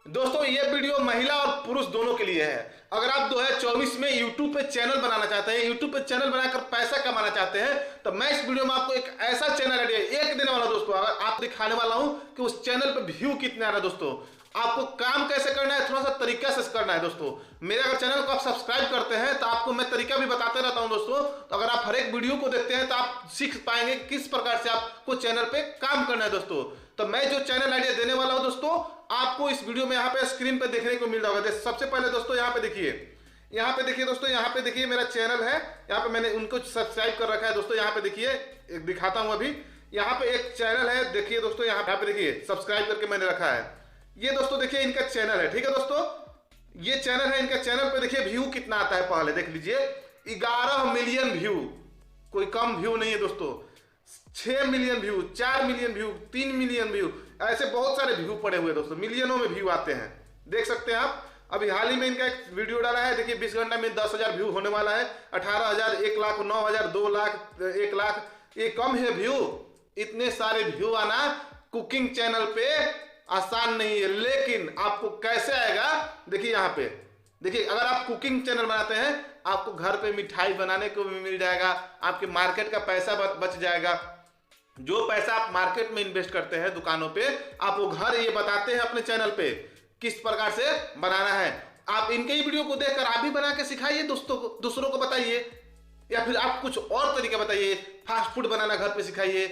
दोस्तों ये वीडियो महिला और पुरुष दोनों के लिए है। अगर आप 2024 में YouTube पे चैनल बनाना चाहते हैं, YouTube पे चैनल बनाकर पैसा कमाना चाहते हैं, तो मैं इस वीडियो में आपको एक ऐसा चैनल आइडिया एक देने वाला हूं दोस्तों। अगर आप दिखाने वाला हूं कि उस चैनल पे व्यू कितने आ रहा है दोस्तों, आपको काम कैसे करना है, थोड़ा सा तरीका से करना है दोस्तों। मेरे अगर चैनल को आप सब्सक्राइब करते हैं तो आपको मैं तरीका भी बताते रहता हूं दोस्तों। तो अगर आप हर एक वीडियो को देखते हैं तो आप सीख पाएंगे किस प्रकार से आपको चैनल पे काम करना है दोस्तों। तो मैं जो चैनल आइडिया देने वाला हूं दोस्तों, आपको इस वीडियो में यहाँ पे स्क्रीन पे देखने को मिल रहा होगा। सबसे पहले दोस्तों यहाँ पे देखिए दोस्तों, यहाँ पे देखिए मेरा चैनल है। यहाँ पे मैंने उनको सब्सक्राइब कर रखा है दोस्तों। यहाँ पे देखिए, एक दिखाता हूँ अभी। यहाँ पे एक चैनल है, देखिए दोस्तों, यहाँ पे देखिए सब्सक्राइब करके मैंने रखा है। ये दोस्तों देखिए इनका चैनल है, ठीक है दोस्तों, ये चैनल है। इनका चैनल पे देखिए व्यू कितना आता है, पहले देख लीजिए। 11 मिलियन व्यू, कोई कम व्यू नहीं है दोस्तों। 6 million view, 4 million view, 3 million view, ऐसे बहुत सारे व्यू पड़े हुए दोस्तों। मिलियनों में व्यू आते हैं, देख सकते हैं आप। अभी हाल ही में इनका एक वीडियो डाला है, देखिए 20 घंटा में 10,000 व्यू होने वाला है। 18,000, 1 लाख, 9,000, 2 लाख, 1 लाख, ये कम है व्यू। इतने सारे व्यू आना कुकिंग चैनल पे आसान नहीं है, लेकिन आपको कैसे आएगा देखिए। यहाँ पे देखिए, अगर आप कुकिंग चैनल बनाते हैं, आपको घर पे मिठाई बनाने को भी मिल जाएगा, आपके मार्केट का पैसा बच जाएगा। जो पैसा आप मार्केट में इन्वेस्ट करते हैं दुकानों पे, आप वो घर ये बताते हैं अपने चैनल पे किस प्रकार से बनाना है। आप इनके ही वीडियो को देखकर आप भी बना के सिखाइए दोस्तों को, दूसरों को बताइए, या फिर आप कुछ और तरीका बताइए। फास्ट फूड बनाना घर पे सिखाइए,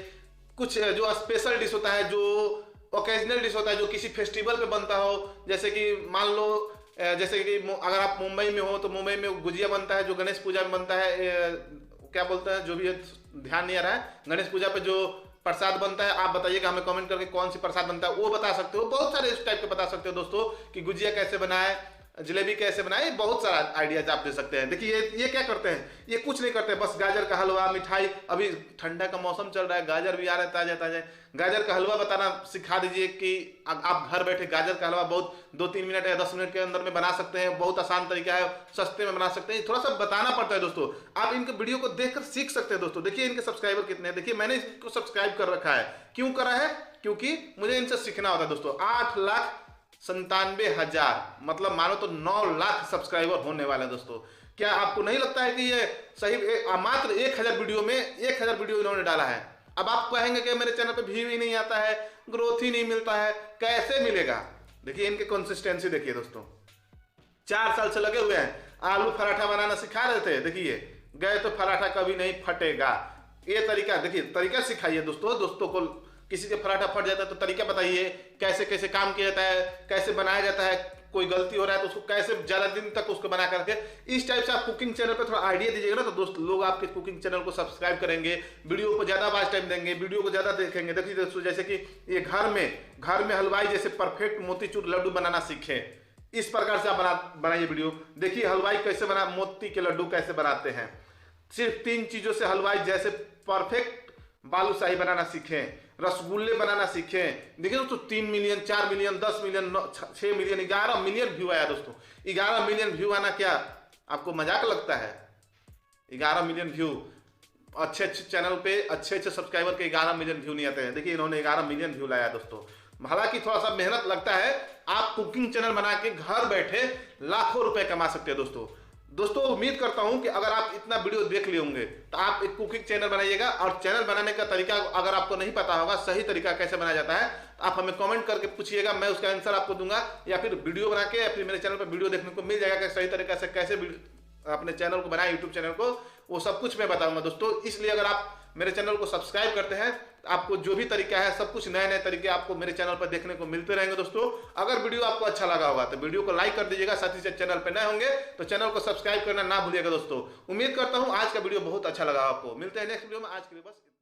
कुछ जो स्पेशल डिश होता है, जो ओकेजनल डिश होता है, जो किसी फेस्टिवल पे बनता हो। जैसे कि मान लो, जैसे कि अगर आप मुंबई में हो तो मुंबई में गुजिया बनता है, जो गणेश पूजा में बनता है, क्या बोलते हैं, जो भी है ध्यान नहीं आ रहा है। गणेश पूजा पे जो प्रसाद बनता है, आप बताइएगा हमें कमेंट करके कौन सी प्रसाद बनता है, वो बता सकते हो। बहुत सारे इस टाइप के बता सकते हो दोस्तों, कि गुजिया कैसे बनाए, जलेबी कैसे बनाए, बहुत सारा आइडियाज आप दे सकते हैं। देखिए ये क्या करते हैं, ये कुछ नहीं करते, बस गाजर का हलवा, मिठाई। अभी ठंडा का मौसम चल रहा है, गाजर भी आ रहा है ताजा ताजा। गाजर का हलवा बताना सिखा दीजिए कि आप घर बैठे गाजर का हलवा बहुत 2-3 मिनट या 10 मिनट के अंदर में बना सकते हैं। बहुत आसान तरीका है, सस्ते में बना सकते हैं। थोड़ा सा बताना पड़ता है दोस्तों। आप इनके वीडियो को देखकर सीख सकते हैं दोस्तों। देखिए इनके सब्सक्राइबर कितने हैं, देखिए मैंने इसको सब्सक्राइब कर रखा है। क्यों करा है, क्योंकि मुझे इनसे सीखना होता है दोस्तों। 8,97,000, मतलब मानो तो 9 लाख सब्सक्राइबर होने वाले दोस्तों। क्या आपको नहीं लगता है कि ये सही, मात्र 1,000 वीडियो में 1,000 वीडियो इन्होंने डाला है। अब आप कहेंगे कि मेरे चैनल पे व्यू ही नहीं आता है, ग्रोथ ही नहीं मिलता है, कैसे मिलेगा। देखिए इनके कंसिस्टेंसी देखिए दोस्तों, 4 साल से लगे हुए हैं। आलू पराठा बनाना सिखा रहे थे, देखिए गए तो पराठा कभी नहीं फटेगा। ये तरीका देखिए, तरीका सिखाइए दोस्तों को। किसी के पराठा फट जाता है तो तरीका बताइए, कैसे कैसे काम किया जाता है, कैसे बनाया जाता है। कोई गलती हो रहा है तो उसको कैसे ज्यादा दिन तक उसको बना करके, इस टाइप से आप कुकिंग चैनल पे थोड़ा आइडिया दीजिएगा ना, तो दोस्त लोग आपके कुकिंग चैनल को सब्सक्राइब करेंगे, वीडियो को ज्यादा वॉच टाइम देंगे, वीडियो को ज्यादा देखेंगे। देखिए दोस्तों, जैसे कि ये घर में हलवाई जैसे परफेक्ट मोतीचूर लड्डू बनाना सीखे, इस प्रकार से आप बनाइए वीडियो। देखिए हलवाई कैसे बना, मोती के लड्डू कैसे बनाते हैं। सिर्फ 3 चीजों से हलवाई जैसे परफेक्ट बालूशाही बनाना सीखें, रसगुल्ले बनाना सीखें। देखिए दोस्तों, 3 million, 4 million, 10 million, 6 million, 11 million view आया दोस्तों। 11 मिलियन व्यू आना क्या आपको मजाक लगता है? 11 मिलियन व्यू, अच्छे चैनल पे अच्छे सब्सक्राइबर के 11 मिलियन व्यू नहीं आते हैं। देखिए इन्होंने 11 मिलियन व्यू लाया दोस्तों। हालांकि थोड़ा सा मेहनत लगता है, आप कुकिंग चैनल बना के घर बैठे लाखों रुपए कमा सकते हैं दोस्तों। उम्मीद करता हूं कि अगर आप इतना वीडियो देख लिए होंगे तो आप एक कुकिंग चैनल बनाइएगा। और चैनल बनाने का तरीका अगर आपको नहीं पता होगा, सही तरीका कैसे बनाया जाता है, तो आप हमें कमेंट करके पूछिएगा, मैं उसका आंसर आपको दूंगा। या फिर वीडियो बना के, या फिर मेरे चैनल पर वीडियो देखने को मिल जाएगा कि सही तरीका से कैसे अपने चैनल को बनाए, यूट्यूब चैनल को, वो सब कुछ मैं बताऊंगा दोस्तों। इसलिए अगर आप मेरे चैनल को सब्सक्राइब करते हैं, आपको जो भी तरीका है, सब कुछ नए तरीके आपको मेरे चैनल पर देखने को मिलते रहेंगे दोस्तों। अगर वीडियो आपको अच्छा लगा होगा तो वीडियो को लाइक कर दीजिएगा, साथ ही साथ चैनल पर नए होंगे तो चैनल को सब्सक्राइब करना ना भूलिएगा दोस्तों। उम्मीद करता हूं आज का वीडियो बहुत अच्छा लगा आपको। मिलते हैं नेक्स्ट वीडियो में, आज के लिए बस।